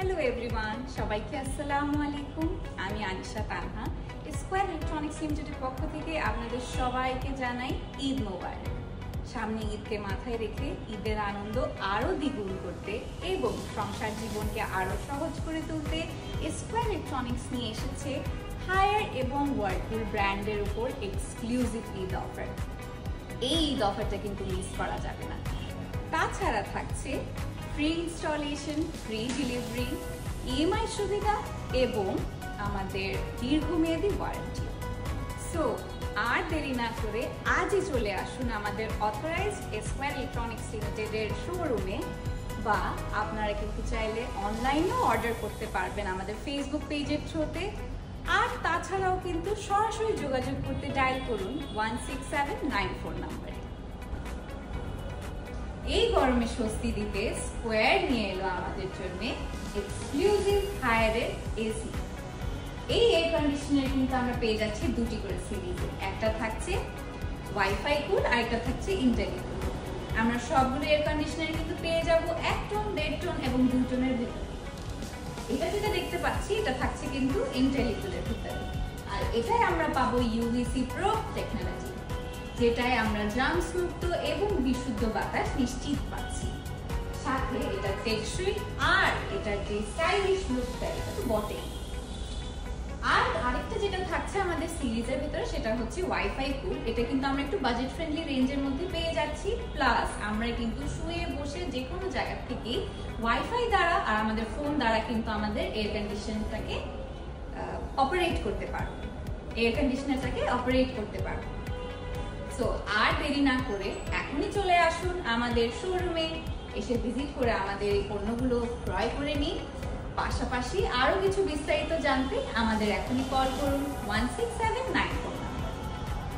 Hello everyone, সবাইকে আসসালামু আলাইকুম। আমি আনিশা তানহা, স্কয়ার ইলেকট্রনিক্স লিমিটেডের পক্ষ থেকে আপনাদের সবাইকে জানাই ঈদ মোবারক। সামনে ঈদকে মাথায় রেখে ঈদের আনন্দ আরও দ্বিগুণ করতে এবং সংসার জীবনকে আরও সহজ করে তুলতে স্কয়ার ইলেকট্রনিক্স নিয়ে এসেছে হায়ার এবং ওয়ার্লপুল ব্র্যান্ডের উপর এক্সক্লুসিভ ঈদ অফার। এই ঈদ অফারটা কিন্তু মিস করা যাবে না। তাছাড়া থাকছে free installation, free delivery, EMI সুবিধা এবং আমাদের দীর্ঘমেয়াদী ওয়ারেন্টি। সো আর দেরি না করে আজই চলে আসুন আমাদের অথরাইজড স্কয়ার ইলেকট্রনিক্স লিমিটেডের শোরুমে, বা আপনারা কিন্তু চাইলে অনলাইনেও অর্ডার করতে পারবেন আমাদের ফেসবুক পেজের থ্রুতে। আর তাছাড়াও কিন্তু সরাসরি যোগাযোগ করতে ডায়াল করুন 16794 নাম্বারে। এই গরমে স্বস্তি দিতে স্কয়ার নিয়ে এলো আমাদের জন্য এক্সক্লুসিভ হায়ারের এসি। এই এয়ার কন্ডিশনার কিন্তু আমরা পেয়ে যাচ্ছি দুটি করে সিরিজে, একটা থাকছে ওয়াইফাই কুল আর একটা থাকছে ইন্টেলিকুল। আমরা সবগুলো এয়ার কন্ডিশনার কিন্তু পেয়ে যাব 1 টন, 1.5 টন এবং 2 টনের ভিতরে। এটা যেটা দেখতে পাচ্ছি এটা থাকছে কিন্তু ইন্টেলিকুলের ভিতরে, আর এটাই আমরা পাবো ইউভিসি প্রো টেকনোলজি, যেটায় আমরা জার্মস মুক্ত এবং বিশুদ্ধ বাতাস নিশ্চিত পাচ্ছি। সাথে এটা টেকসই আর এটার যে স্টাইলিশ লুকটা এটা তো বটেই। আর আরেকটা যেটা থাকছে আমাদের সিরিজের ভিতরে সেটা হচ্ছে ওয়াইফাই কুল। এটা কিন্তু আমরা একটু বাজেট ফ্রেন্ডলি রেঞ্জের মধ্যে পেয়ে যাচ্ছি, প্লাস আমরা কিন্তু শুয়ে বসে যে কোনো জায়গা থেকে ওয়াইফাই দ্বারা আর আমাদের ফোন দ্বারা কিন্তু আমাদের এয়ার কন্ডিশনারটাকে অপারেট করতে পারবো, এয়ার কন্ডিশনারটাকে অপারেট করতে পারবো। সো আর দেরি না করে এখনই চলে আসুন আমাদের শোরুমে, এসে ভিজিট করে আমাদের এই পণ্যগুলো ক্রয় করে নিন। পাশাপাশি আরো কিছু বিস্তারিত জানতে আমাদের এখনই কল করুন 16794 নাম্বার।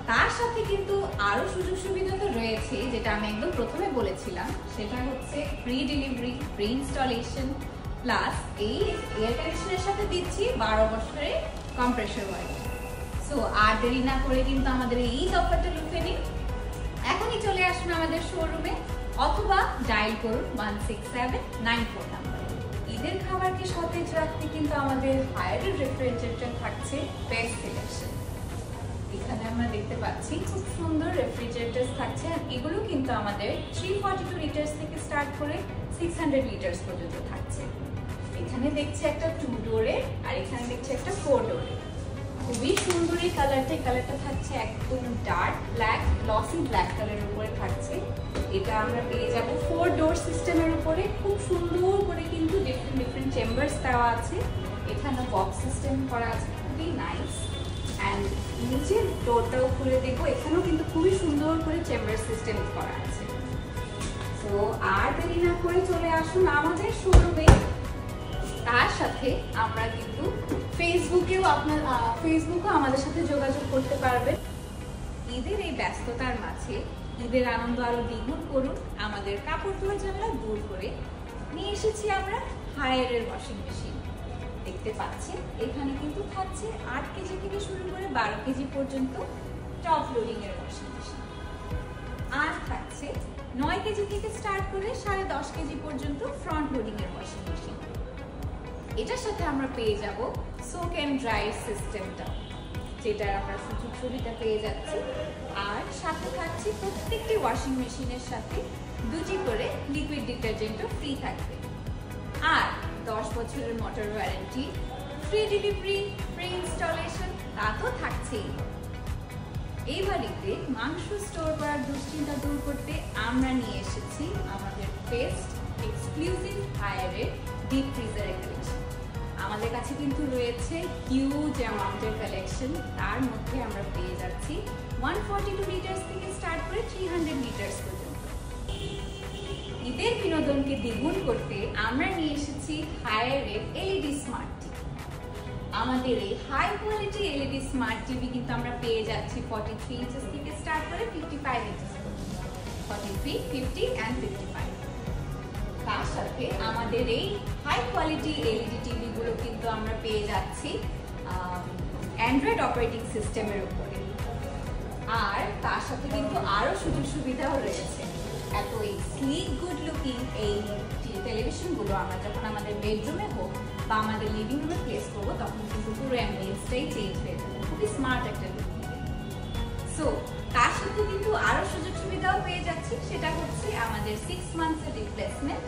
তার সাথে কিন্তু আরো সুযোগ সুবিধা তো রয়েছে, যেটা আমি একদম প্রথমে বলেছিলাম, সেটা হচ্ছে free delivery, free installation, plus এই এয়ার কন্ডিশনের সাথে দিচ্ছি 12 বছরের কম্প্রেসর ওয়ারেন্টি। সো আর দেরি না করে কিন্তু আমাদের এই ঈদ অফারটা লুফে নিন। এখনই চলে আসুন আমাদের শোরুমে অথবা ডায়াল করুন 16794 নাম্বার। ঈদের খাবারকে সতেজ রাখতে কিন্তু আমাদের হায়ারের রেফ্রিজারেটর থাকছে বেস্ট সিলেকশন। এখানে আমরা দেখতে পাচ্ছি খুব সুন্দর রেফ্রিজারেটর থাকছে, আর এগুলো কিন্তু আমাদের 342 লিটার্স থেকে স্টার্ট করে 600 লিটার্স পর্যন্ত থাকছে। এখানে দেখছি একটা 2 ডোরের আর এখানে দেখছি একটা 4 ডোরের। খুবই সুন্দর এই কালারটা। এই কালারটা থাকছে একদম ডার্ক ব্ল্যাক, গ্লসি ব্ল্যাক কালারের উপরে থাকছে। এটা আমরা পেয়ে যাব 4 ডোর সিস্টেমের উপরে। খুব সুন্দর করে কিন্তু ডিফারেন্ট চেম্বার্স দেওয়া আছে। এখানে বক্স সিস্টেম করা আছে, খুবই নাইস। অ্যান্ড নিচের ডোরটাও খুলে দেখবো, এখানেও কিন্তু খুবই সুন্দর করে চেম্বার সিস্টেম করা আছে। তো আর দেরি না করে চলে আসুন আমাদের শোরুমে। তার সাথে আমরা কিন্তু ফেসবুকেও আমাদের সাথে যোগাযোগ করতে পারবেন। ঈদের এই ব্যস্ততার মাঝে ঈদের আনন্দ আরো দ্বিগুণ করুন। আমাদের কাপড় ধোয়া ঝামেলা দূর করে নিয়ে এসেছি আমরা হায়ারের ওয়াশিং মেশিন। দেখতে পাচ্ছেন এখানে কিন্তু থাকছে 8 কেজি থেকে শুরু করে 12 কেজি পর্যন্ত টপ লোডিং এর ওয়াশিং মেশিন, আর থাকছে 9 কেজি থেকে স্টার্ট করে 10.5 কেজি পর্যন্ত ফ্রন্ট লোডিং এর ওয়াশিং মেশিন। এটার সাথে আমরা পেয়ে যাব সোক এন্ড ড্রাই সিস্টেমটা, যেটা আমরা সুযোগ সুবিধা পেয়ে যাচ্ছি। আর সাথে থাকছে প্রত্যেকটি ওয়াশিং মেশিনের সাথে 2টি করে লিকুইড ডিটারজেন্টও ফ্রি থাকবে। আর 10 বছরের motor warranty, free delivery, free installation তা তো থাকছেই। এই বাড়িতে মাংস স্টোর করার দুশ্চিন্তা দূর করতে আমরা নিয়ে এসেছি আমাদের বেস্ট এক্সক্লুসিভ হায়ারের ডিপ ফ্রিজারের কালেকশন। আমাদের কাছে কিন্তু রয়েছে হিউজ অ্যামাউন্টের কালেকশন। তার মধ্যে আমরা পেয়ে যাচ্ছি 142 লিটার্স থেকে স্টার্ট করে 300 লিটার্স পর্যন্ত। ঈদের বিনোদনকে দ্বিগুণ করতে আমরা নিয়ে এসেছি হায়ারের এলইডি স্মার্ট টিভি। আমাদের এই high quality LED smart TV কিন্তু আমরা পেয়ে যাচ্ছি 43 ইঞ্চেস থেকে স্টার্ট করে 55 ইঞ্চেস পর্যন্ত, 43, 50 and 55। তার সাথে আমাদের এই হাই কোয়ালিটি এলইডি টিভি গুলো কিন্তু আমরা পেয়ে যাচ্ছি অ্যান্ড্রয়েড অপারেটিং সিস্টেমের উপরে। আর তার সাথে কিন্তু আরো সুযোগ সুবিধাও রয়েছে। এত এই স্লিক গুড লুকিং এই টেলিভিশনগুলো আমরা যখন আমাদের বেডরুমে হোক বা আমাদের লিভিং রুমে প্লেস করবো তখন কিন্তু পুরো অ্যাম্বিয়েন্সটাই চেঞ্জ হয়ে যাবে, খুবই স্মার্ট একটা লুক দিবে। সো তার সাথে কিন্তু আরো সুযোগ সুবিধাও পেয়ে যাচ্ছি, সেটা হচ্ছে আমাদের 6 মান্থসের রিপ্লেসমেন্ট,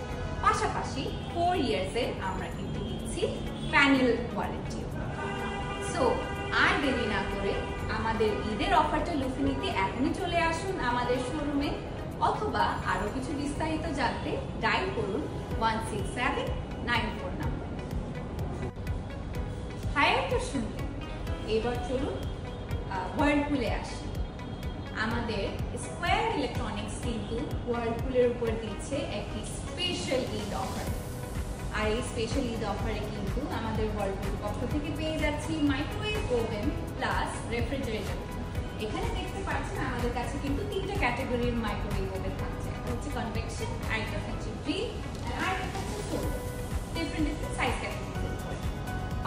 পাশাপাশি 4 ইয়ার্সের আমরা কিন্তু দিচ্ছি প্যানেল ওয়ারেন্টি। সো আর দেরি না করে আমাদের ঈদের অফারটা লুফে নিতে এখনই চলে আসুন আমাদের শোরুমে, অথবা আরো কিছু বিস্তারিত জানতে ডায়াল করুন 16794 নাম্বার। হায়ার তো শুনতে এবার চলুন ওয়ার্লপুলে আসি। আমাদের স্কয়ার ইলেকট্রনিক্স কিন্তু ওয়ার্লপুলের উপর দিচ্ছে একটি স্পেশাল ঈদ অফার। আর এই স্পেশাল ঈদ অফারে কিন্তু আমাদের ওয়ার্লপুল পক্ষ থেকে পেয়ে যাচ্ছি মাইক্রোওয়েভ ওভেন প্লাস রেফ্রিজারেটর। এখানে দেখতে পাচ্ছেন আমাদের কাছে কিন্তু 3টা ক্যাটাগরির মাইক্রোওয়েভ ওভেন থাকছে, একটা হচ্ছে কনভেকশন, আরেকটা হচ্ছে গ্রিল, আর আরেকটা হচ্ছে সোলার, ডিফারেন্ট সাইজ ক্যাটাগরির উপর।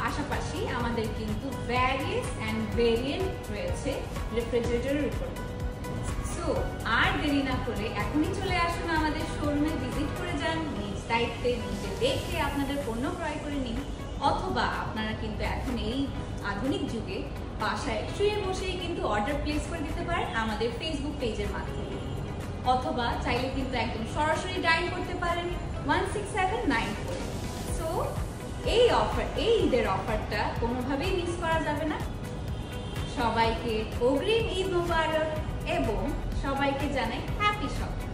পাশাপাশি আমাদের কিন্তু ভ্যারিয়াস অ্যান্ড ভেরিয়েন্ট রয়েছে রেফ্রিজারেটরের উপর। সো আর দেরি না করে এখনই চলে আসুন আমাদের শোরুমে, ভিজিট করে যান, নিজ দায়িত্বে নিজে দেখে আপনাদের পণ্য ক্রয় করে নিন, অথবা আপনারা কিন্তু এখন এই আধুনিক যুগে বাসায় শুয়ে বসেই কিন্তু অর্ডার প্লেস করে দিতে পারেন আমাদের ফেসবুক পেজের মাধ্যমে, অথবা চাইলে কিন্তু একদম সরাসরি ডায়াল করতে পারেন 16794। সো এই ঈদের অফারটা কোনোভাবেই মিস করা যাবে না। সবাইকে অগ্রিম ঈদ মোবারক এবং সবাইকে জানাই হ্যাপি শপিং।